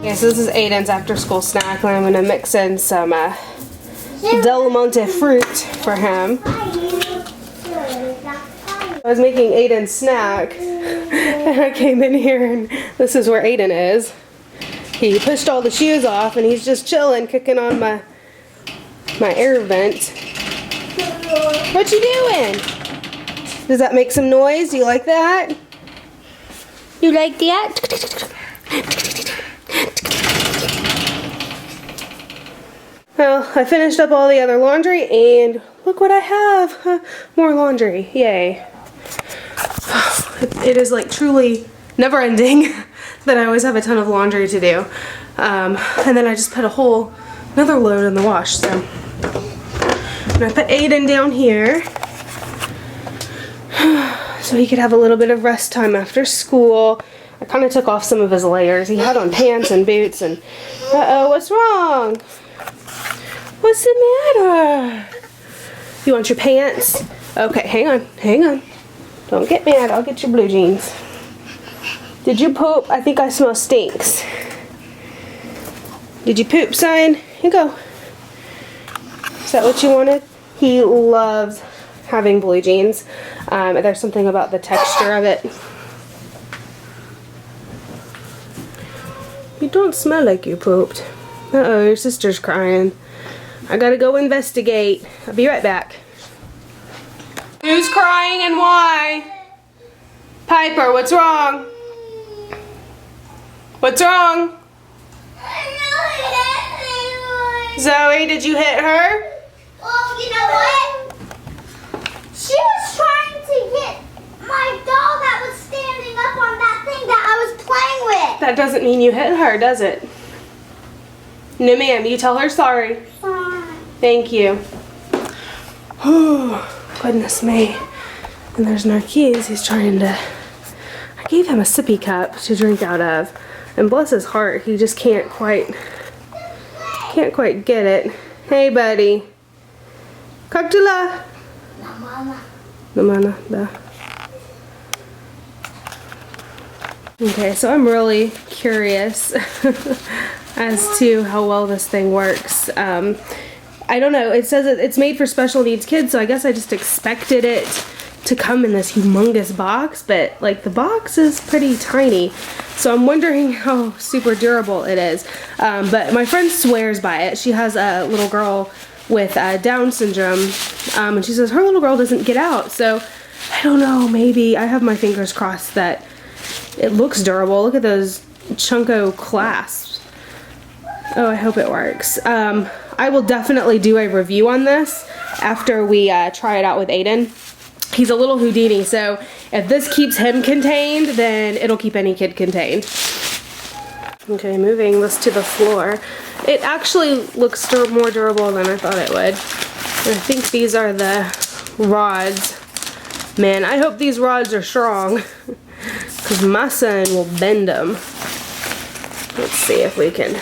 Okay, so this is Aiden's after school snack, and I'm going to mix in some Del Monte fruit for him. I was making Aiden's snack, and I came in here, and this is where Aiden is. He pushed all the shoes off, and he's just chilling, kicking on my air vent. What you doing? Does that make some noise? Do you like that? You like that? Well, I finished up all the other laundry, and look what I have. More laundry. Yay. It is like truly never ending that I always have a ton of laundry to do. And then I just put another load in the wash. So I'm gonna put Aiden down here so he could have a little bit of rest time after school. I kind of took off some of his layers. He had on pants and boots, and uh-oh, what's wrong? What's the matter? You want your pants? Okay, hang on. Don't get mad, I'll get your blue jeans. Did you poop? I think I smell stinks. Did you poop, son? Here you go. Is that what you wanted? He loves having blue jeans. There's something about the texture of it. You don't smell like you pooped. Uh-oh, your sister's crying. I gotta go investigate. I'll be right back. Who's crying and why? Piper, what's wrong? What's wrong? Zoe, did you hit her? Well, you know what? She was trying to hit my doll that was standing up on that thing that I was playing with. That doesn't mean you hit her, does it? No, ma'am. You tell her sorry. Sorry. Thank you. Oh, goodness me. And there's Narquise. He's trying to... I gave him a sippy cup to drink out of. And bless his heart, he just can't quite get it. Hey, buddy. Coctula. No, mama. No. Okay, so I'm really curious as to how well this thing works. I don't know, it says it's made for special needs kids, so I guess I just expected it to come in this humongous box, but like the box is pretty tiny, so I'm wondering how super durable it is. But my friend swears by it. She has a little girl with Down syndrome, and she says her little girl doesn't get out, so I don't know, maybe I have my fingers crossed that it looks durable. Look at those chunko clasps. Oh, I hope it works. I will definitely do a review on this after we try it out with Aiden. He's a little Houdini, so if this keeps him contained, then it'll keep any kid contained. Okay, moving this to the floor. It actually looks more durable than I thought it would. And I think these are the rods. Man, I hope these rods are strong, because my son will bend them. Let's see if we can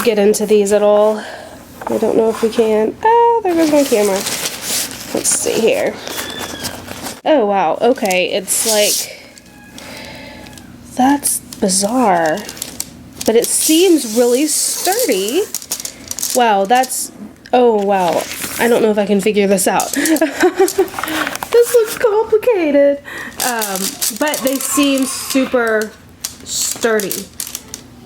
get into these at all. I don't know if we can. Ah, there goes my camera. Let's see here. Oh wow, okay, it's like, that's bizarre, but it seems really sturdy. Wow, oh wow, I don't know if I can figure this out. This looks complicated, but they seem super sturdy.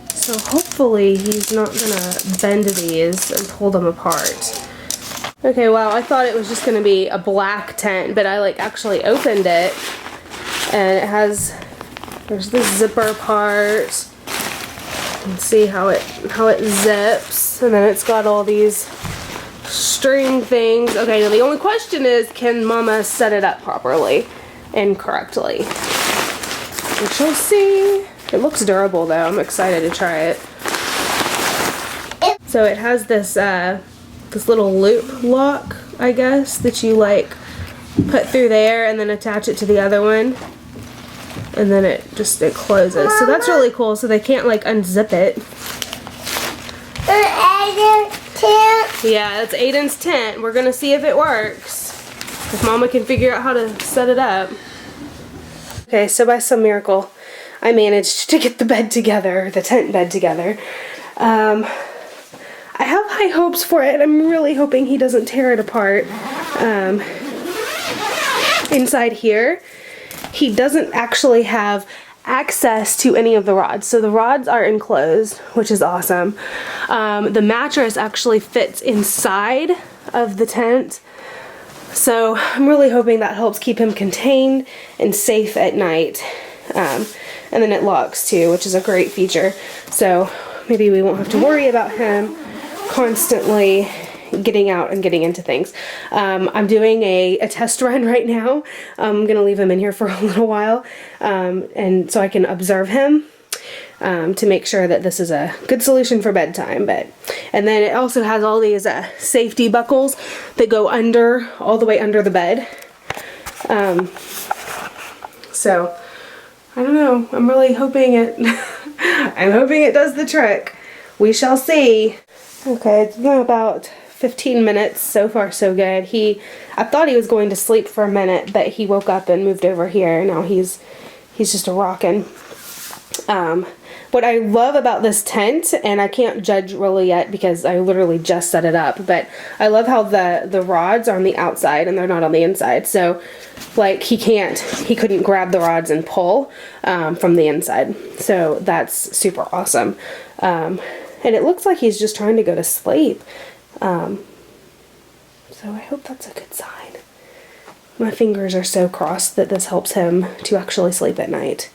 So hopefully he's not gonna bend these and pull them apart. Okay, wow, I thought it was just gonna be a black tent, but I like actually opened it, and it has, there's the zipper part. You can see how it zips, and then it's got all these string things. Okay, now the only question is, can Mama set it up properly and correctly? We shall see. It looks durable though. I'm excited to try it. So it has this this little loop lock, I guess, that you like put through there and then attach it to the other one, and then it closes. So that's really cool. So they can't like unzip it. Aiden's tent. Yeah, it's Aiden's tent. We're gonna see if it works. If Mama can figure out how to set it up. Okay, so by some miracle, I managed to get the bed together, the tent bed together. I have high hopes for it. I'm really hoping he doesn't tear it apart. Inside here, he doesn't actually have access to any of the rods. So the rods are enclosed, which is awesome. The mattress actually fits inside of the tent. So I'm really hoping that helps keep him contained and safe at night. And then it locks too, which is a great feature. So maybe we won't have to worry about him constantly getting out and getting into things. I'm doing a test run right now. I'm gonna leave him in here for a little while, and so I can observe him to make sure that this is a good solution for bedtime. And then it also has all these safety buckles that go under, all the way under the bed. So I don't know. I'm really hoping it. I'm hoping it does the trick. We shall see. Okay, it's been about 15 minutes. So far so good. I thought he was going to sleep for a minute, but he woke up and moved over here. Now he's just rocking. What I love about this tent, and I can't judge really yet because I literally just set it up, but I love how the rods are on the outside and they're not on the inside. So like he couldn't grab the rods and pull from the inside. So that's super awesome. And it looks like he's just trying to go to sleep. So I hope that's a good sign. My fingers are so crossed that this helps him to actually sleep at night.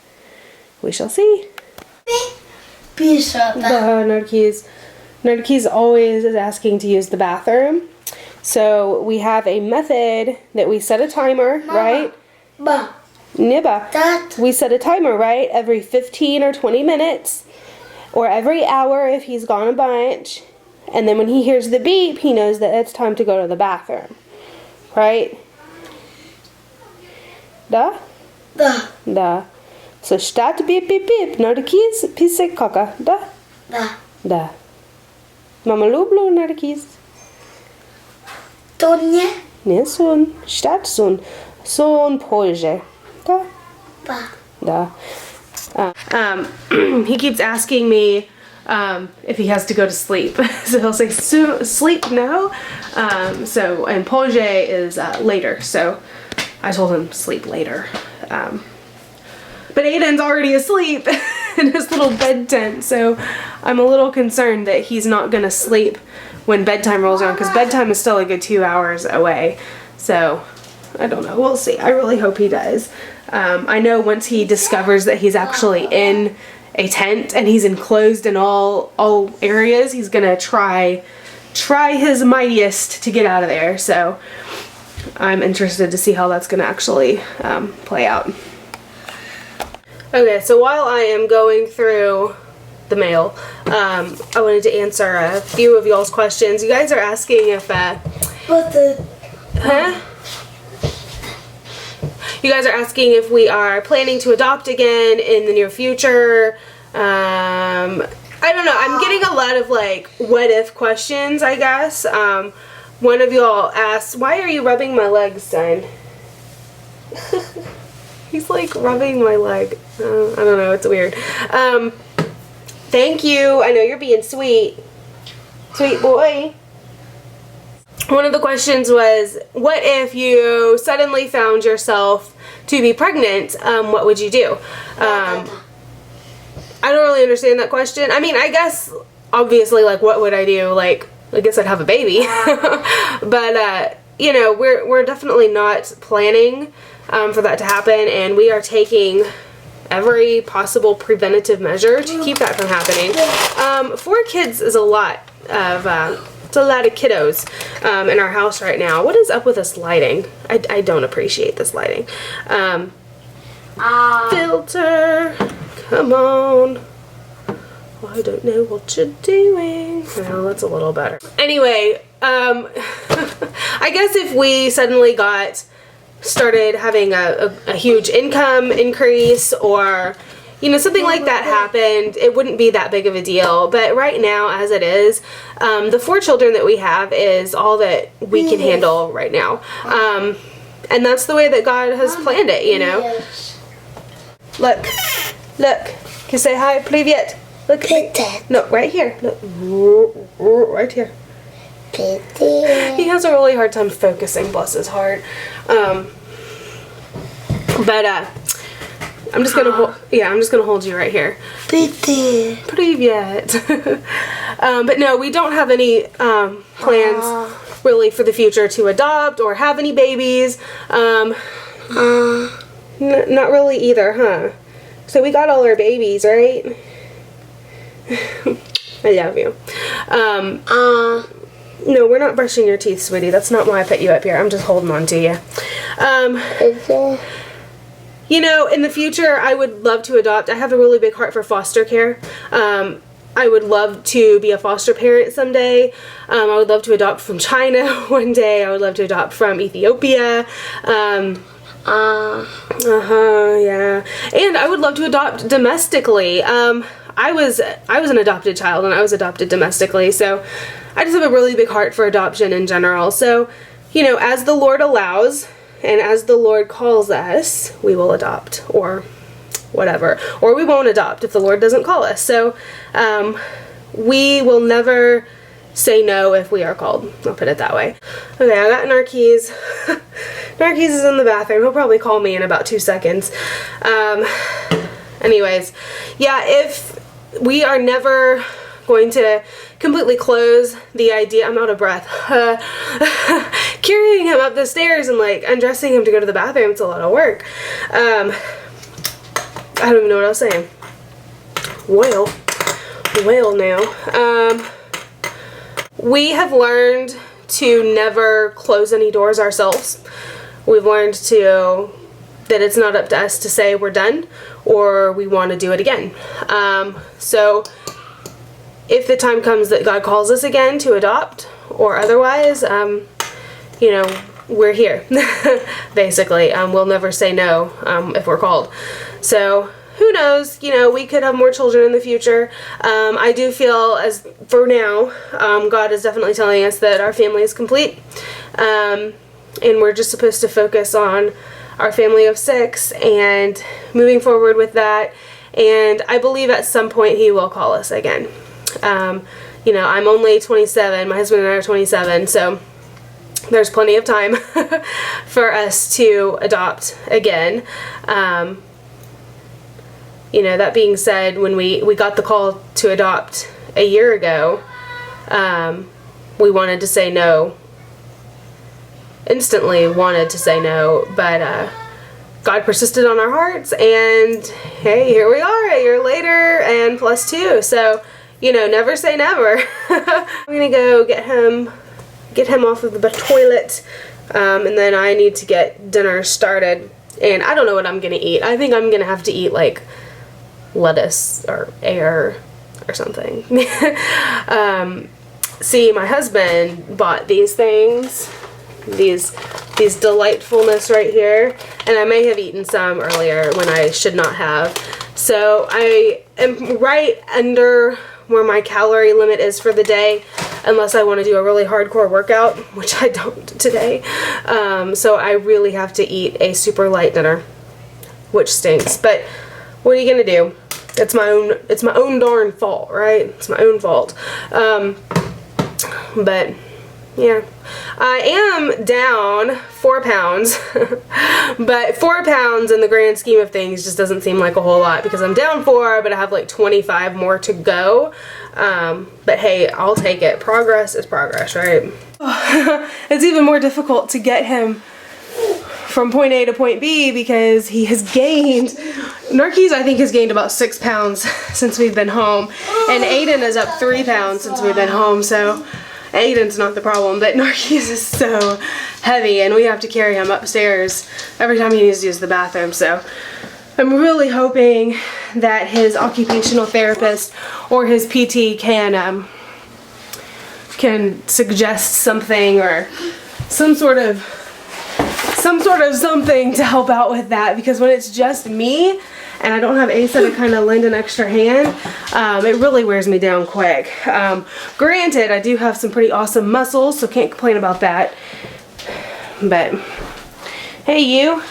We shall see. Nerdkeys always is asking to use the bathroom. So we have a method that we set a timer, right? Niba. We set a timer, right? Every 15 or 20 minutes. Or every hour if he's gone a bunch. And then when he hears the beep, he knows that it's time to go to the bathroom. Right? Da? Da. So start beep beep beep. Nerdkeys, pisse kaka. Da? Da. Mama lublu nerdkeys. Tonje. Ne son. Start son. Son polje. Da? Da. He keeps asking me if he has to go to sleep. So he'll say, sleep now. And polje is later. So I told him sleep later. But Aiden's already asleep in his little bed tent. So I'm a little concerned that he's not going to sleep when bedtime rolls around. Because bedtime is still a good 2 hours away. So I don't know. We'll see. I really hope he does. I know once he discovers that he's actually in a tent and he's enclosed in all areas, he's gonna try his mightiest to get out of there. So I'm interested to see how that's gonna actually play out. Okay, so while I am going through the mail, I wanted to answer a few of y'all's questions. You guys are asking if You guys are asking if we are planning to adopt again in the near future. I don't know. I'm getting a lot of like what if questions, I guess. One of y'all asked, why are you rubbing my leg, son? He's like rubbing my leg. I don't know. It's weird. Thank you. I know you're being sweet. Sweet boy. One of the questions was, what if you suddenly found yourself to be pregnant? What would you do? I don't really understand that question. I mean, I guess, obviously, like, what would I do? Like, I guess I'd have a baby. But, you know, we're definitely not planning for that to happen, and we are taking every possible preventative measure to keep that from happening. 4 kids is a lot of... It's a lot of kiddos in our house right now. What is up with this lighting? I don't appreciate this lighting. Filter, come on. I don't know what you're doing. Well, that's a little better. Anyway, I guess if we suddenly started having a huge income increase, or you know, something like that happened, it wouldn't be that big of a deal. But right now, as it is, the 4 children that we have is all that we can handle right now. And that's the way that God has planned it, you know. Look, Look. Can you say hi? Привет. Look. Привет. No, right here. Look. Right here. Привет. He has a really hard time focusing, bless his heart. But I'm just gonna hold you right here. Привет. But no, we don't have any plans really for the future to adopt or have any babies. Not really either, huh? So we got all our babies, right? I love you. No, we're not brushing your teeth, sweetie. That's not why I put you up here. I'm just holding on to you. You know, in the future, I would love to adopt. I have a really big heart for foster care. I would love to be a foster parent someday. I would love to adopt from China one day. I would love to adopt from Ethiopia. Yeah. And I would love to adopt domestically. I was an adopted child and I was adopted domestically, so I just have a really big heart for adoption in general. So, you know, as the Lord allows and as the Lord calls us, we will adopt or whatever. Or we won't adopt if the Lord doesn't call us. So, we will never say no if we are called. I'll put it that way. Okay, I got Narquise. Narquise is in the bathroom. He'll probably call me in about 2 seconds. Anyways, yeah, if we are never going to completely close the idea, I'm out of breath, carrying him up the stairs and like undressing him to go to the bathroom, it's a lot of work. I don't even know what I was saying. Well now, we have learned to never close any doors ourselves. We've learned that it's not up to us to say we're done or we want to do it again. So if the time comes that God calls us again to adopt or otherwise, you know, we're here, basically. We'll never say no if we're called. So who knows, you know, we could have more children in the future. I do feel as for now, God is definitely telling us that our family is complete. And we're just supposed to focus on our family of 6 and moving forward with that. And I believe at some point he will call us again. You know, I'm only 27. My husband and I are 27, so there's plenty of time for us to adopt again. You know, that being said, when we got the call to adopt a year ago, we wanted to say no. Instantly wanted to say no, but God persisted on our hearts, and hey, here we are a year later and +2. So, you know, never say never. I'm gonna go get him off of the toilet, and then I need to get dinner started. And I don't know what I'm gonna eat. I think I'm gonna have to eat like lettuce or air or something. See, my husband bought these things. These delightfulness right here, and I may have eaten some earlier when I should not have. So I am right under where my calorie limit is for the day, unless I want to do a really hardcore workout, which I don't today. So I really have to eat a super light dinner, which stinks. But what are you gonna do? It's my own darn fault, right? It's my own fault. But yeah, I am down 4 pounds, but 4 pounds in the grand scheme of things just doesn't seem like a whole lot because I'm down 4, but I have like 25 more to go. But hey, I'll take it. Progress is progress, right? It's even more difficult to get him from point A to point B because he has gained, Narquise I think has gained about 6 pounds since we've been home, and Aiden is up 3 pounds since we've been home, so Aiden's not the problem, but Narquise is so heavy and we have to carry him upstairs every time he needs to use the bathroom. So I'm really hoping that his occupational therapist or his PT can suggest something or some sort of something to help out with that, because when it's just me and I don't have Asa to kind of lend an extra hand, it really wears me down quick. Granted, I do have some pretty awesome muscles, so can't complain about that. But, hey you,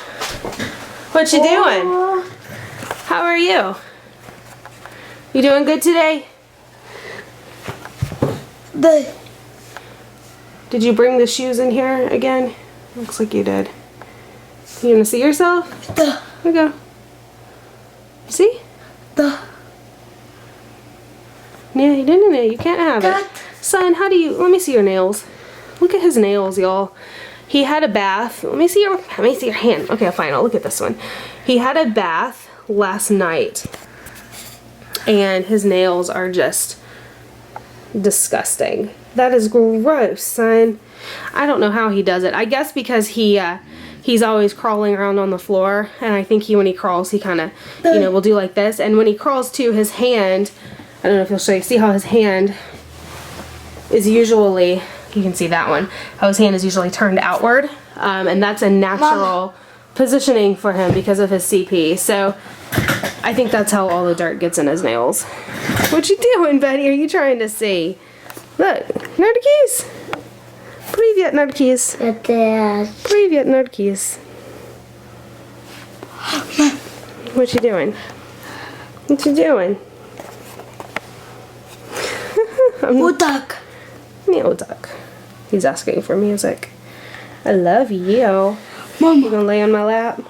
what you doing? How are you? You doing good today? Did you bring the shoes in here again? Looks like you did. You gonna see yourself? Here we go. See? No, you can't have it. Son, how do you, let me see your nails. Look at his nails, y'all. He had a bath. Let me see your hand. Okay, fine, I'll look at this one. He had a bath last night and his nails are just disgusting. That is gross, son. I don't know how he does it. I guess because he's always crawling around on the floor, and I think when he crawls, he kind of, will do like this. And when he crawls to his hand, I don't know if you'll show you, see how his hand is usually, you can see that one, how his hand is usually turned outward, and that's a natural positioning for him because of his CP. So I think that's how all the dirt gets in his nails. What you doing, buddy? Are you trying to see? Look, Nerdkis. Привет, Nerdkis. Привет, Nerdkis. What you doing? What you doing? Otak. Otak. He's asking for music. I love you. Mama. You gonna lay on my lap?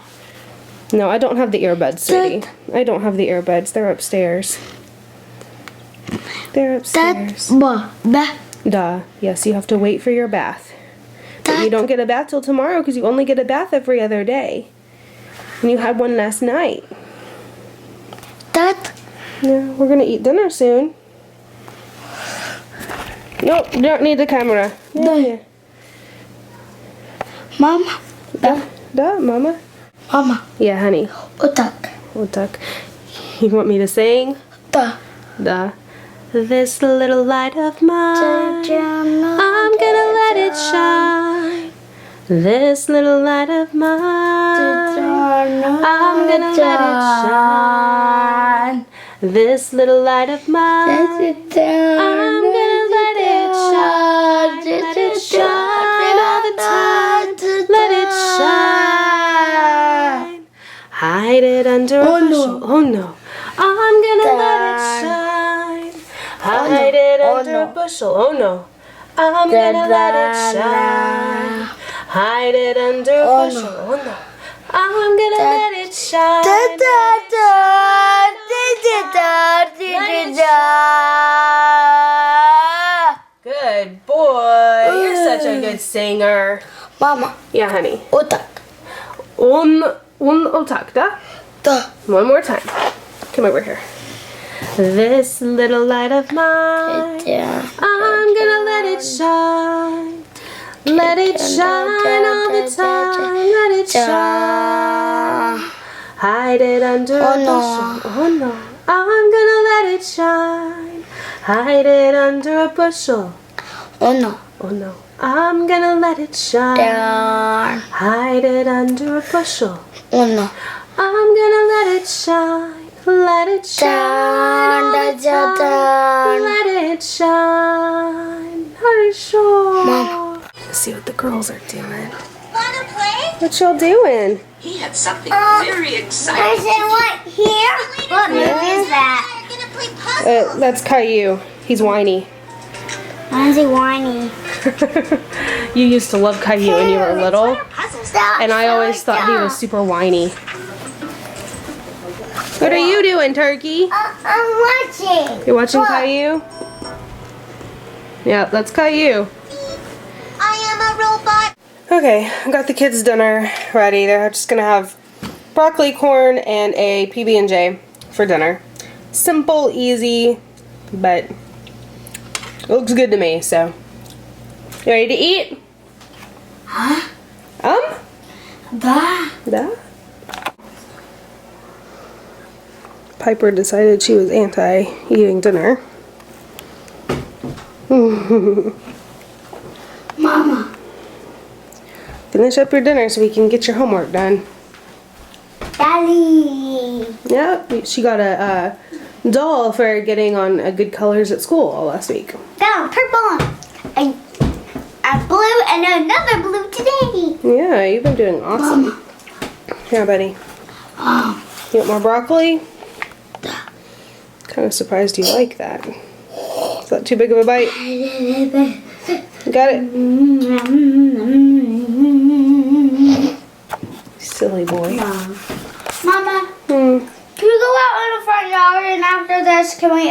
No, I don't have the earbuds, sweetie. I don't have the earbuds. They're upstairs. They're upstairs. Duh. Yes, you have to wait for your bath. But you don't get a bath till tomorrow because you only get a bath every other day. And you had one last night. Yeah, we're gonna eat dinner soon. Nope, you don't need the camera. Yeah. Mama. Mama. Mama. Yeah, honey. Otak. You want me to sing? Da. This little light of mine, I'm gonna let it shine. This little light of mine, I'm gonna let it shine. This little light of mine, I'm gonna let it shine. Let it shine all the time. Let it shine. Hide it under a bushel. Oh no. I'm gonna let it shine. Hide it under a bushel. Oh no. I'm gonna let it shine. Hide it under a bushel. Oh no. I'm gonna let it shine. Good boy. You're such a good singer. Mama. Yeah, honey. Otak. Otak, da? One more time. Come over here. This little light of mine, I'm gonna let it shine. Let it shine all the time. Let it shine. Hide it under a bushel. Oh no. I'm gonna let it shine. Hide it under a bushel. Oh no. I'm gonna let it shine. Hide it under a bushel. Oh no. I'm gonna let it shine. Let it shine all the time. Let it shine. Let it shine. Mom. Let's see what the girls are doing. Wanna play? What y'all doing? He had something very exciting. What here? What movie is that? I'm gonna play puzzles. That's Caillou. He's whiny. Why is he whiny? You used to love Caillou when you were little, and I always thought he was super whiny. What are you doing, Turkey? I'm watching. You're watching Caillou? Yeah, that's Caillou. I am a robot. Okay, I got the kids' dinner ready. They're just gonna have broccoli, corn, and a PB&J for dinner. Simple, easy, but it looks good to me, so. You ready to eat? Huh? Da? Piper decided she was anti-eating dinner. Mama. Finish up your dinner so we can get your homework done. Daddy. Yep, she got a doll for getting on good colors at school all last week. Got a purple, a blue, and another blue today. Yeah, you've been doing awesome. Mama. Here, buddy. You want more broccoli? Da. Okay. kind of surprised you like that. Is that too big of a bite? Got it? Silly boy. Mama, can we go out in the front yard and after this, can we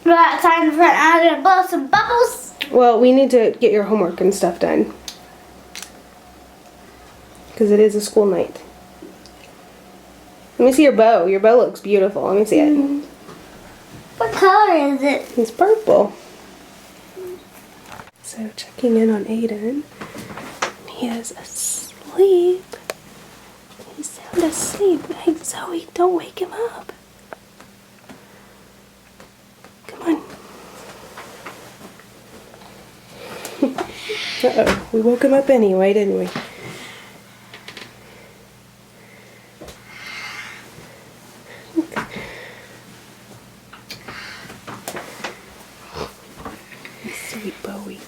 go outside in the front yard and blow some bubbles? Well, we need to get your homework and stuff done. Because it is a school night. Let me see your bow. Your bow looks beautiful. Let me see it. What color is it? It's purple. So checking in on Aiden. He is asleep. He's sound asleep. Hey, Zoe, don't wake him up. Come on. Uh-oh, we woke him up anyway, didn't we? Sweet Bowie.